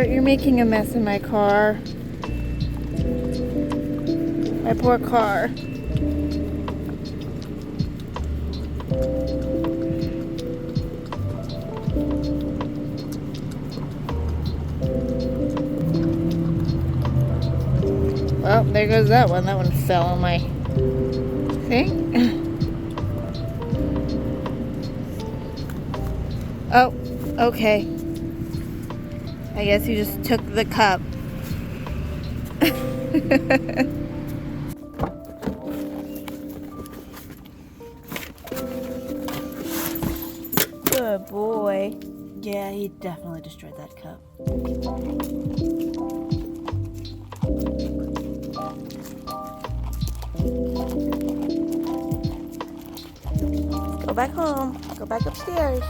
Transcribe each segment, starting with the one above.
but you're making a mess in my car. My poor car. Well, there goes that one. That one fell on my thing. Oh, okay. I guess you just took the cup. Good boy. Yeah, he definitely destroyed that cup. Go back home. Go back upstairs.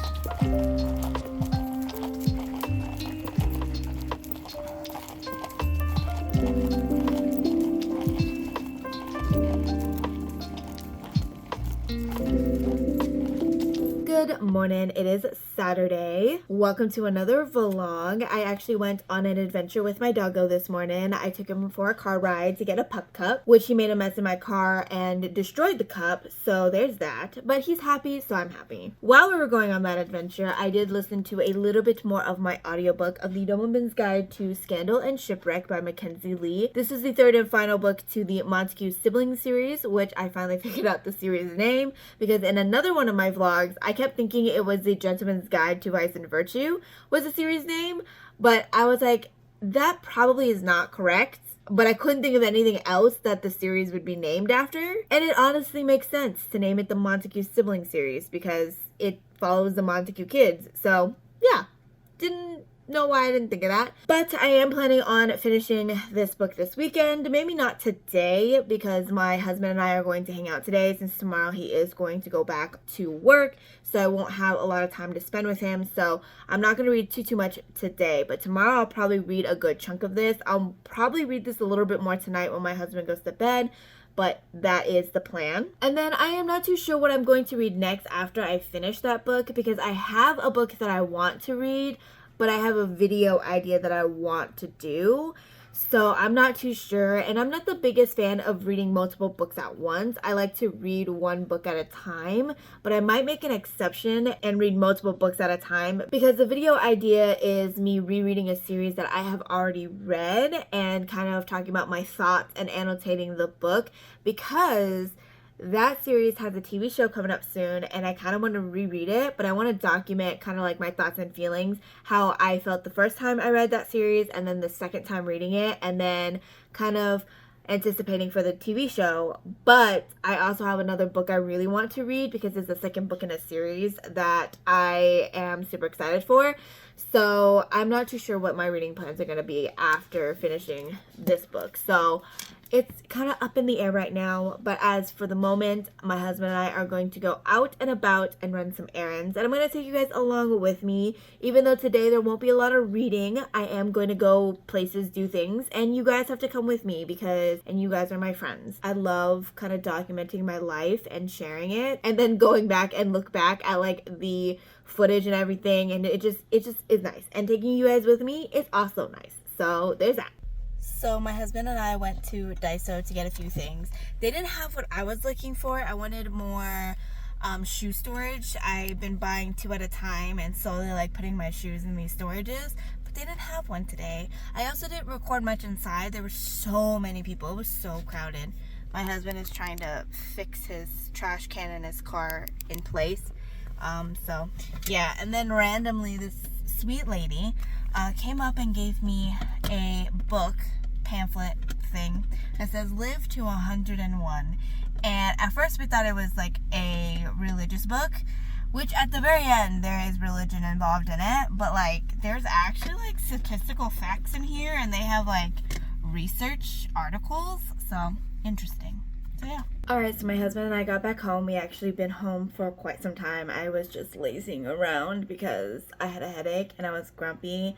Good morning. It is Saturday. Welcome to another vlog. I actually went on an adventure with my doggo this morning. I took him for a car ride to get a pup cup, which he made a mess in my car and destroyed the cup. So there's that. But he's happy, so I'm happy. While we were going on that adventure, I did listen to a little bit more of my audiobook of The Nobleman's Guide to Scandal and Shipwreck by Mackenzie Lee. This is the third and final book to the Montague siblings series, which I finally figured out the series name because in another one of my vlogs, I kept thinking it was The Gentleman's Guide to Vice and Virtue was the series name, but I was like, that probably is not correct, but I couldn't think of anything else that the series would be named after, and it honestly makes sense to name it the Montague Siblings series because it follows the Montague kids, so yeah, didn't know why I didn't think of that. But I am planning on finishing this book this weekend. Maybe not today because my husband and I are going to hang out today since tomorrow he is going to go back to work. So I won't have a lot of time to spend with him. So I'm not going to read too much today. But tomorrow I'll probably read a good chunk of this. I'll probably read this a little bit more tonight when my husband goes to bed. But that is the plan. And then I am not too sure what I'm going to read next after I finish that book because I have a book that I want to read, but I have a video idea that I want to do. So I'm not too sure, and I'm not the biggest fan of reading multiple books at once. I like to read one book at a time, but I might make an exception and read multiple books at a time because the video idea is me rereading a series that I have already read and kind of talking about my thoughts and annotating the book because that series has a TV show coming up soon and I kind of want to reread it, but I want to document kind of like my thoughts and feelings, how I felt the first time I read that series and then the second time reading it and then kind of anticipating for the TV show. But I also have another book I really want to read because it's the second book in a series that I am super excited for. So I'm not too sure what my reading plans are going to be after finishing this book. So it's kind of up in the air right now, but as for the moment, my husband and I are going to go out and about and run some errands, and I'm going to take you guys along with me. Even though today there won't be a lot of reading, I am going to go places, do things, and you guys have to come with me and you guys are my friends. I love kind of documenting my life and sharing it, and then going back and look back at like the footage and everything, and it just is nice. And taking you guys with me is also nice. So there's that. So my husband and I went to Daiso to get a few things. They didn't have what I was looking for. I wanted more shoe storage. I've been buying 2 at a time and slowly like putting my shoes in these storages, but they didn't have one today. I also didn't record much inside. There were so many people. It was so crowded. My husband is trying to fix his trash can in his car in place. So yeah, and then randomly this sweet lady came up and gave me a book pamphlet thing that says live to 101, and at first we thought it was like a religious book, which at the very end there is religion involved in it, but like there's actually like statistical facts in here and they have like research articles, so interesting. So yeah. Alright, so my husband and I got back home. We actually been home for quite some time. I was just lazing around because I had a headache and I was grumpy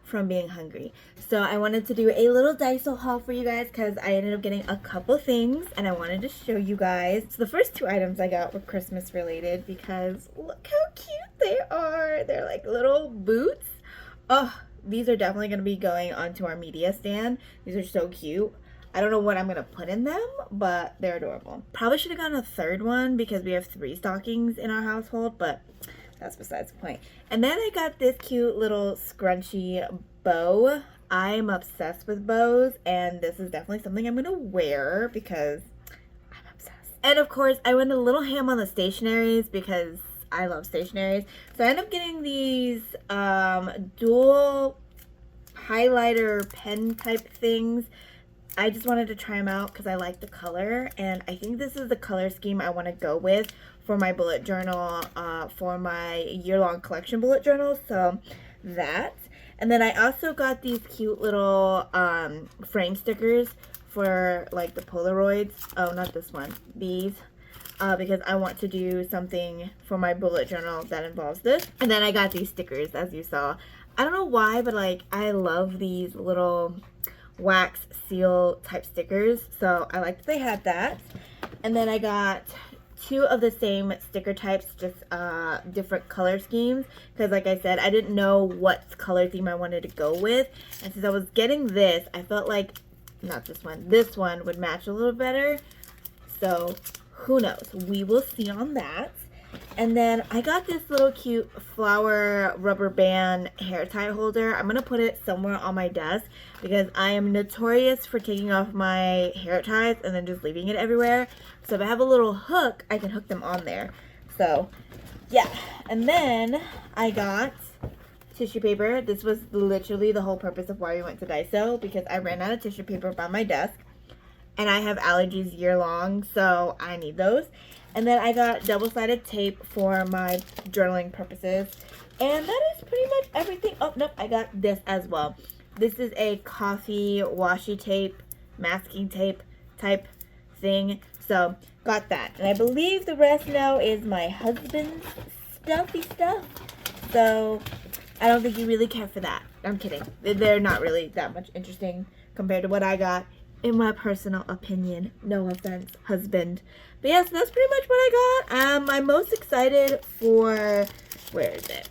from being hungry. So I wanted to do a little Daiso haul for you guys because I ended up getting a couple things and I wanted to show you guys. So the first 2 items I got were Christmas related because look how cute they are. They're like little boots. Oh, these are definitely going to be going onto our media stand. These are so cute. I don't know what I'm going to put in them, but they're adorable. Probably should have gotten a third one because we have 3 stockings in our household, but that's besides the point. And then I got this cute little scrunchy bow. I'm obsessed with bows, and this is definitely something I'm going to wear because I'm obsessed. And of course, I went a little ham on the stationaries because I love stationaries. So I ended up getting these dual highlighter pen type things. I just wanted to try them out because I like the color, and I think this is the color scheme I want to go with for my bullet journal, for my year-long collection bullet journal. So that. And then I also got these cute little frame stickers for like the Polaroids. Oh, not this one. These. Because I want to do something for my bullet journal that involves this. And then I got these stickers, as you saw. I don't know why, but like I love these little wax seal type stickers, so I like that they had that. And then I got 2 of the same sticker types, just different color schemes, because like I said, I didn't know what color theme I wanted to go with, and since I was getting this, I felt like not this one would match a little better. So who knows, we will see on that. And then I got this little cute flower rubber band hair tie holder. I'm going to put it somewhere on my desk because I am notorious for taking off my hair ties and then just leaving it everywhere. So if I have a little hook, I can hook them on there. So yeah. And then I got tissue paper. This was literally the whole purpose of why we went to Daiso, because I ran out of tissue paper by my desk. And I have allergies year long, so I need those. And then I got double-sided tape for my journaling purposes. And that is pretty much everything. Oh, nope, I got this as well. This is a coffee washi tape, masking tape type thing. So, got that. And I believe the rest now is my husband's stuffy stuff. So, I don't think you really care for that. I'm kidding. They're not really that much interesting compared to what I got. In my personal opinion, no offense, husband. But yes, that's pretty much what I got. I'm most excited for, where is it?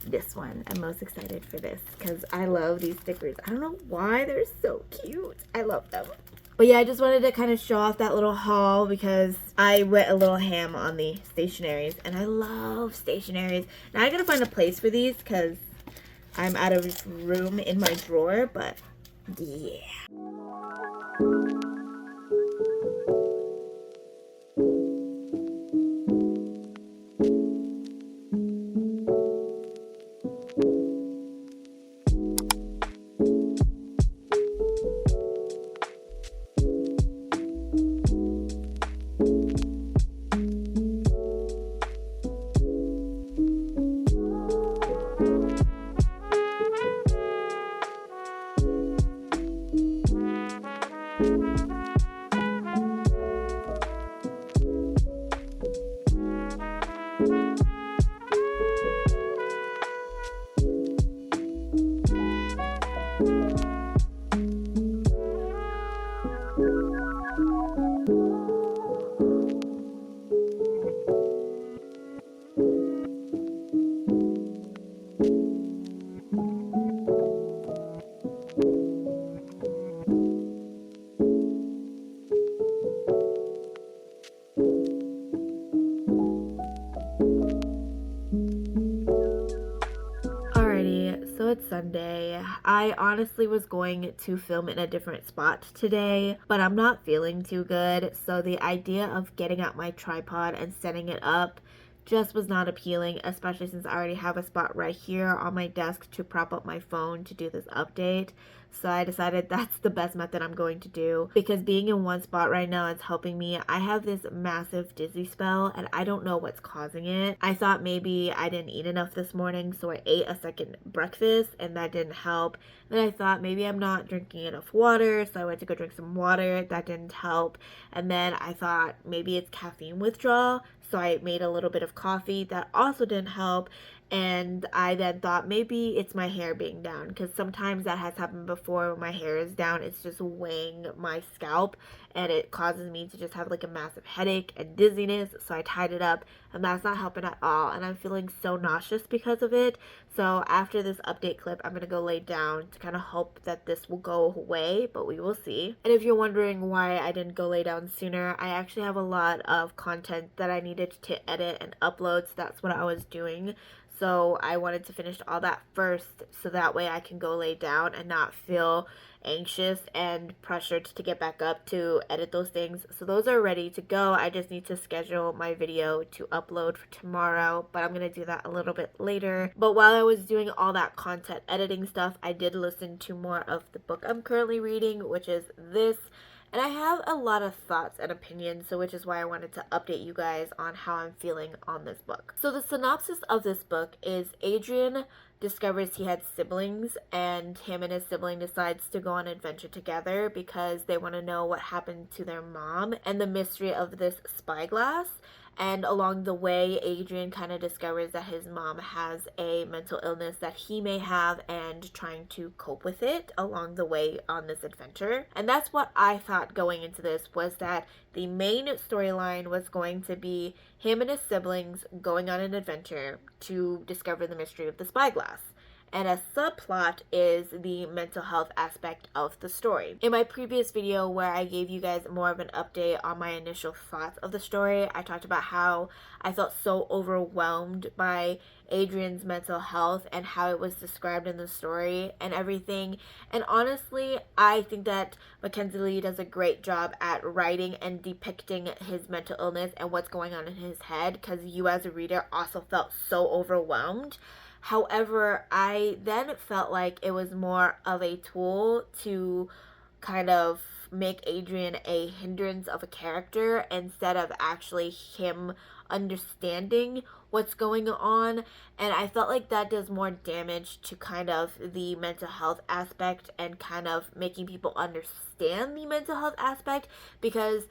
This one. I'm most excited for this because I love these stickers. I don't know why, they're so cute. I love them. But yeah, I just wanted to kind of show off that little haul because I went a little ham on the stationaries, and I love stationaries. Now I gotta find a place for these because I'm out of room in my drawer, but yeah. So it's Sunday. I honestly was going to film in a different spot today, but I'm not feeling too good, so the idea of getting out my tripod and setting it up just was not appealing, especially since I already have a spot right here on my desk to prop up my phone to do this update. So I decided that's the best method I'm going to do, because being in one spot right now is helping me. I have this massive dizzy spell and I don't know what's causing it. I thought maybe I didn't eat enough this morning, so I ate a second breakfast and that didn't help. Then I thought maybe I'm not drinking enough water, so I went to go drink some water. That didn't help. And then I thought maybe it's caffeine withdrawal, so I made a little bit of coffee. That also didn't help. And I then thought maybe it's my hair being down, because sometimes that has happened before when my hair is down. It's just weighing my scalp and it causes me to just have like a massive headache and dizziness. So I tied it up, and that's not helping at all, and I'm feeling so nauseous because of it. So after this update clip, I'm gonna go lay down to kind of hope that this will go away, but we will see. And if you're wondering why I didn't go lay down sooner, I actually have a lot of content that I needed to edit and upload, so that's what I was doing. So I wanted to finish all that first, so that way I can go lay down and not feel anxious and pressured to get back up to edit those things. So those are ready to go. I just need to schedule my video to upload for tomorrow, but I'm going to do that a little bit later. But while I was doing all that content editing stuff, I did listen to more of the book I'm currently reading, which is this. And I have a lot of thoughts and opinions, so which is why I wanted to update you guys on how I'm feeling on this book. So the synopsis of this book is Adrian discovers he had siblings, and him and his sibling decides to go on an adventure together because they want to know what happened to their mom and the mystery of this spyglass. And along the way, Adrian kind of discovers that his mom has a mental illness that he may have, and trying to cope with it along the way on this adventure. And that's what I thought going into this, was that the main storyline was going to be him and his siblings going on an adventure to discover the mystery of the spyglass. And a subplot is the mental health aspect of the story. In my previous video, where I gave you guys more of an update on my initial thoughts of the story, I talked about how I felt so overwhelmed by Adrian's mental health and how it was described in the story and everything. And honestly, I think that Mackenzie Lee does a great job at writing and depicting his mental illness and what's going on in his head, because you as a reader also felt so overwhelmed. However, I then felt like it was more of a tool to kind of make Adrian a hindrance of a character, instead of actually him understanding what's going on. And I felt like that does more damage to kind of the mental health aspect and kind of making people understand the mental health aspect, because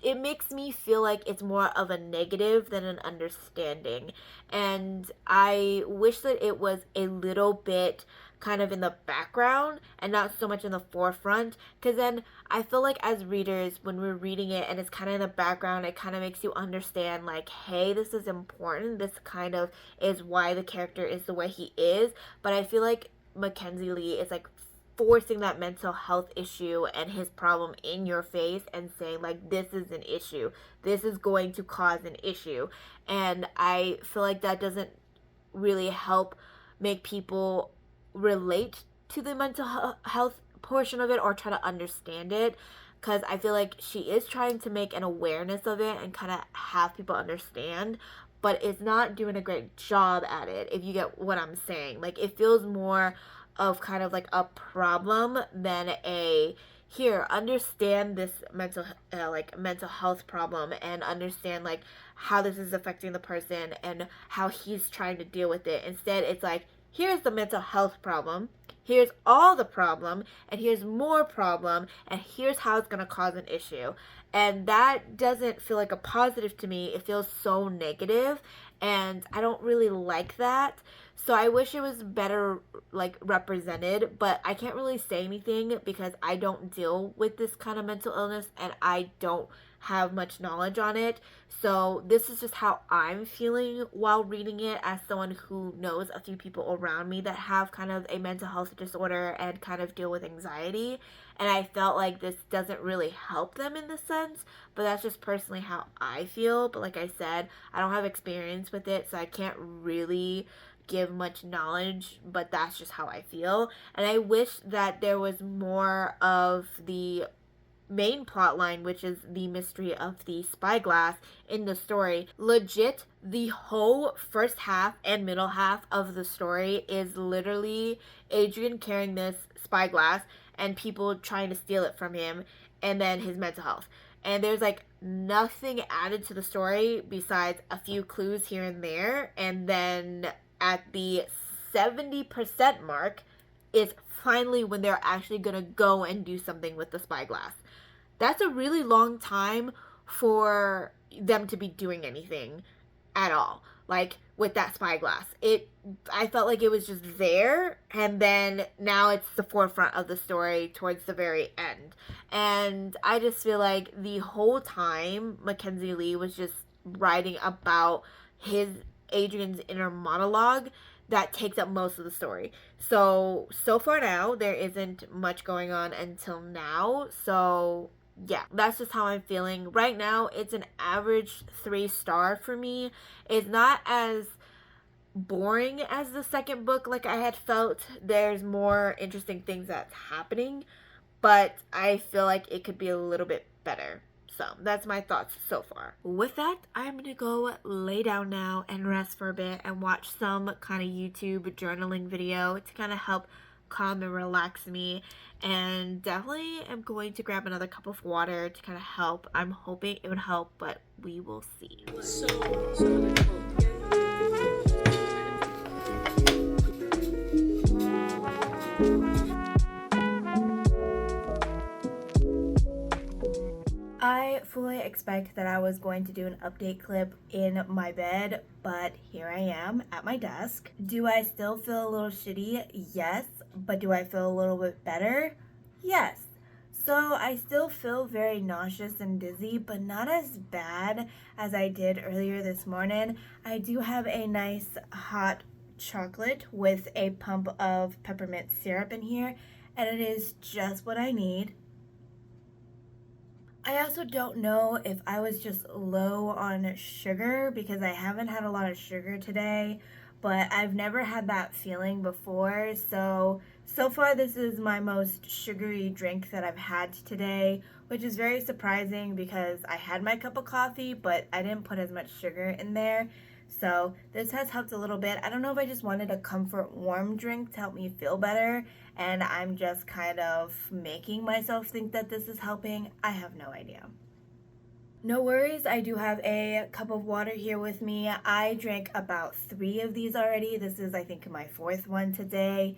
it makes me feel like it's more of a negative than an understanding. And I wish that it was a little bit kind of in the background and not so much in the forefront, because then I feel like as readers, when we're reading it and it's kind of in the background, it kind of makes you understand like, hey, this is important, this kind of is why the character is the way he is. But I feel like Mackenzie Lee is like forcing that mental health issue and his problem in your face and saying like, this is an issue, this is going to cause an issue. And I feel like that doesn't really help make people relate to the mental health portion of it or try to understand it, because I feel like she is trying to make an awareness of it and kind of have people understand, but it's not doing a great job at it, if you get what I'm saying. Like, it feels more of kind of like a problem than a, here, understand this mental health problem and understand like how this is affecting the person and how he's trying to deal with it. Instead, it's like, here's the mental health problem, here's all the problem, and here's more problem, and here's how it's going to cause an issue. And that doesn't feel like a positive to me. It feels so negative, and I don't really like that. So I wish it was better like represented, but I can't really say anything because I don't deal with this kind of mental illness and I don't have much knowledge on it. So this is just how I'm feeling while reading it, as someone who knows a few people around me that have kind of a mental health disorder and kind of deal with anxiety. And I felt like this doesn't really help them in this sense, but that's just personally how I feel. But like I said, I don't have experience with it, so I can't really give much knowledge, but that's just how I feel. And I wish that there was more of the main plot line, which is the mystery of the spyglass in the story. Legit, the whole first half and middle half of the story is literally Adrian carrying this spyglass and people trying to steal it from him, and then his mental health. And there's like nothing added to the story besides a few clues here and there. And then at the 70% mark is finally when they're actually gonna go and do something with the spyglass. That's a really long time for them to be doing anything at all. Like, with that spyglass. I felt like it was just there, and then now it's the forefront of the story towards the very end. And I just feel like the whole time Mackenzie Lee was just writing about his Adrian's inner monologue that takes up most of the story. So far now there isn't much going on until now. So yeah, that's just how I'm feeling. Right now, it's an average 3-star for me. It's not as boring as the second book like I had felt. There's more interesting things that's happening, but I feel like it could be a little bit better. So that's my thoughts so far. With that, I'm gonna go lay down now and rest for a bit and watch some kind of YouTube journaling video to kind of help calm and relax me. And definitely am going to grab another cup of water to kind of help. I'm hoping it would help, but we will see. I fully expect that I was going to do an update clip in my bed, but here I am at my desk. Do I still feel a little shitty? Yes. But do I feel a little bit better? Yes. So I still feel very nauseous and dizzy, but not as bad as I did earlier this morning. I do have a nice hot chocolate with a pump of peppermint syrup in here, and it is just what I need. I also don't know if I was just low on sugar because I haven't had a lot of sugar today, but I've never had that feeling before. So far this is my most sugary drink that I've had today, which is very surprising because I had my cup of coffee, but I didn't put as much sugar in there. So this has helped a little bit. I don't know if I just wanted a comfort warm drink to help me feel better, and I'm just kind of making myself think that this is helping. I have no idea. No worries, I do have a cup of water here with me. I drank about 3 of these already. This is, I think, my 4th one today.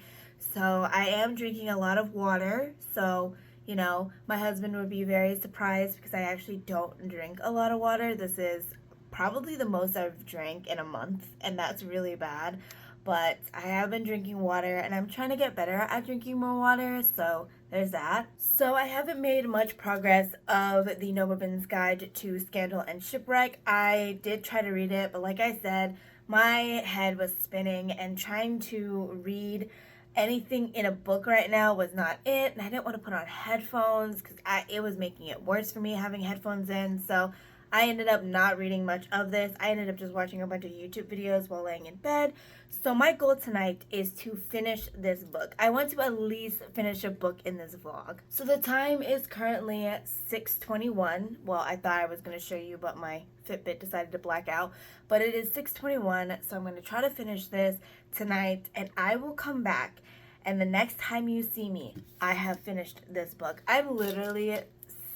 So I am drinking a lot of water. So, you know, my husband would be very surprised because I actually don't drink a lot of water. This is probably the most I've drank in a month, and that's really bad. But I have been drinking water, and I'm trying to get better at drinking more water, so there's that. So I haven't made much progress of the Nobleman's Guide to Scandal and Shipwreck. I did try to read it, but like I said, my head was spinning, and trying to read anything in a book right now was not it, and I didn't want to put on headphones because it was making it worse for me having headphones in. So I ended up not reading much of this. I ended up just watching a bunch of YouTube videos while laying in bed. So my goal tonight is to finish this book. I want to at least finish a book in this vlog. So the time is currently at 6:21. Well, I thought I was going to show you, but my Fitbit decided to black out. But it is 6:21, so I'm going to try to finish this tonight, and I will come back. And the next time you see me, I have finished this book. I'm literally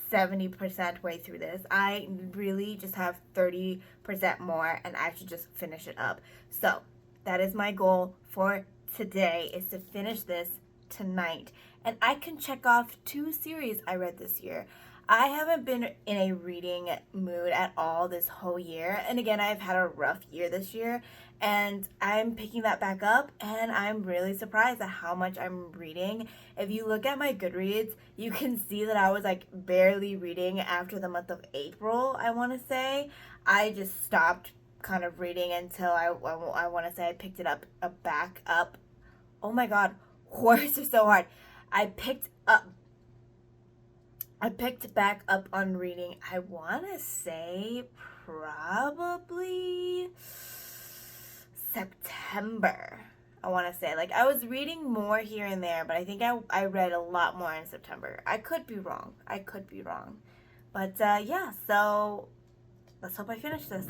70% way through this. I really just have 30% more, and I should just finish it up. So that is my goal for today, is to finish this tonight. And I can check off 2 series I read this year. I haven't been in a reading mood at all this whole year. And again, I've had a rough year this year, and I'm picking that back up, and I'm really surprised at how much I'm reading. If you look at my Goodreads, you can see that I was like barely reading after the month of April, I want to say. I just stopped kind of reading until I want to say I picked it up, back up. Oh my god, words are so hard. I picked back up on reading, I want to say probably September. I want to say, like, I was reading more here and there, but I think I read a lot more in September. I could be wrong. But yeah, so let's hope I finish this.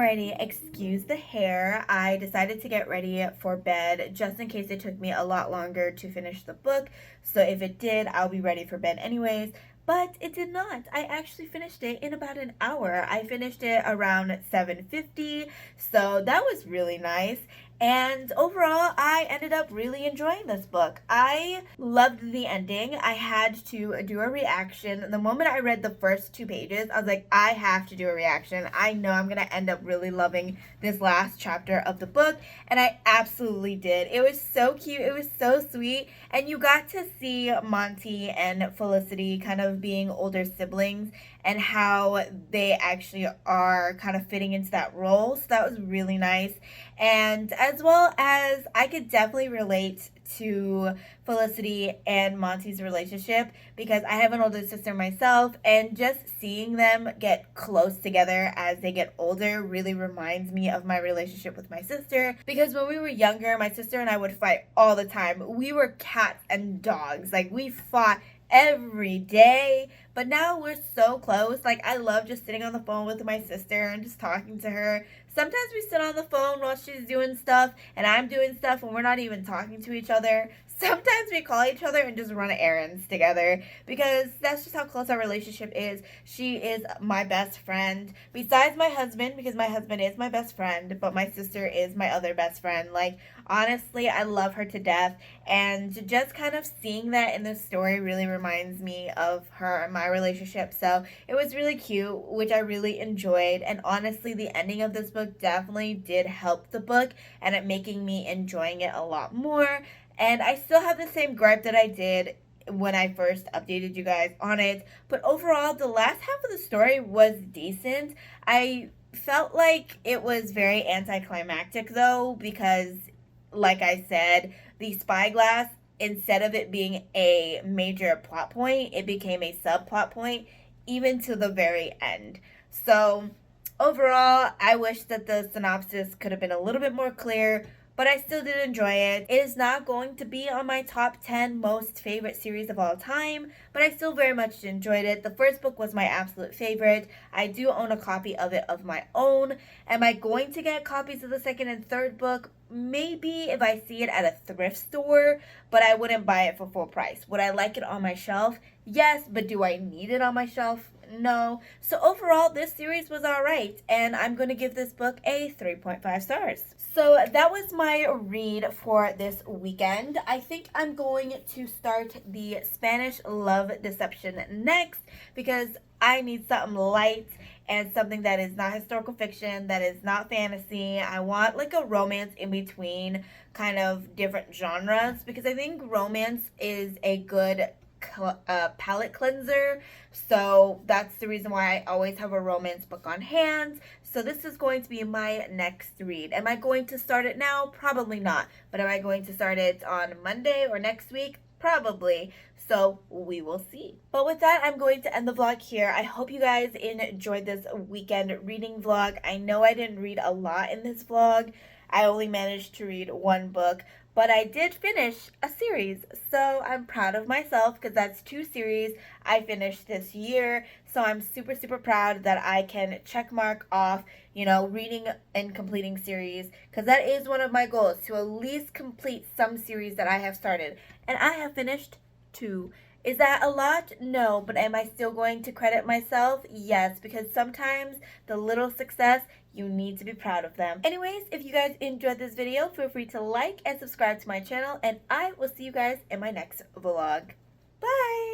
Alrighty, excuse the hair. I decided to get ready for bed just in case it took me a lot longer to finish the book. So if it did, I'll be ready for bed anyways. But it did not. I actually finished it in about an hour. I finished it around 7:50, so that was really nice. And overall, I ended up really enjoying this book. I loved the ending. I had to do a reaction. The moment I read the first 2 pages, I was like, I have to do a reaction. I know I'm going to end up really loving this last chapter of the book. And I absolutely did. It was so cute. It was so sweet. And you got to see Monty and Felicity kind of being older siblings and how they actually are kind of fitting into that role. So that was really nice. And as well as I could definitely relate to Felicity and Monty's relationship because I have an older sister myself, and just seeing them get close together as they get older really reminds me of my relationship with my sister, because when we were younger, my sister and I would fight all the time. We were cats and dogs. Like, we fought every day, but now we're so close. Like, I love just sitting on the phone with my sister and just talking to her. Sometimes we sit on the phone while she's doing stuff and I'm doing stuff and we're not even talking to each other. Sometimes we call each other and just run errands together because that's just how close our relationship is. She is my best friend besides my husband, because my husband is my best friend, but my sister is my other best friend. Like, honestly, I love her to death, and just kind of seeing that in the story really reminds me of her and my relationship. So it was really cute, which I really enjoyed, and honestly, the ending of this book definitely did help the book and it making me enjoying it a lot more. And I still have the same gripe that I did when I first updated you guys on it. But overall, the last half of the story was decent. I felt like it was very anticlimactic though, because like I said, the spyglass, instead of it being a major plot point, it became a subplot point even to the very end. So overall, I wish that the synopsis could have been a little bit more clear, but I still did enjoy it. It is not going to be on my top 10 most favorite series of all time, but I still very much enjoyed it. The first book was my absolute favorite. I do own a copy of it of my own. Am I going to get copies of the second and third book? Maybe if I see it at a thrift store, but I wouldn't buy it for full price. Would I like it on my shelf? Yes, but do I need it on my shelf? No. So overall, this series was alright, and I'm going to give this book a 3.5 stars. So that was my read for this weekend. I think I'm going to start the Spanish Love Deception next because I need something light and something that is not historical fiction, that is not fantasy. I want like a romance in between kind of different genres, because I think romance is a good palette cleanser. So that's the reason why I always have a romance book on hand. So this is going to be my next read. Am I going to start it now? Probably not. But am I going to start it on Monday or next week? Probably. So we will see. But with that, I'm going to end the vlog here. I hope you guys enjoyed this weekend reading vlog. I know I didn't read a lot in this vlog. I only managed to read one book, but I did finish a series, so I'm proud of myself because that's 2 series I finished this year. So I'm super, super proud that I can check mark off, reading and completing series, because that is one of my goals, to at least complete some series that I have started. And I have finished 2. Is that a lot? No, but am I still going to credit myself? Yes, because sometimes the little success, you need to be proud of them. Anyways, if you guys enjoyed this video, feel free to like and subscribe to my channel, and I will see you guys in my next vlog. Bye!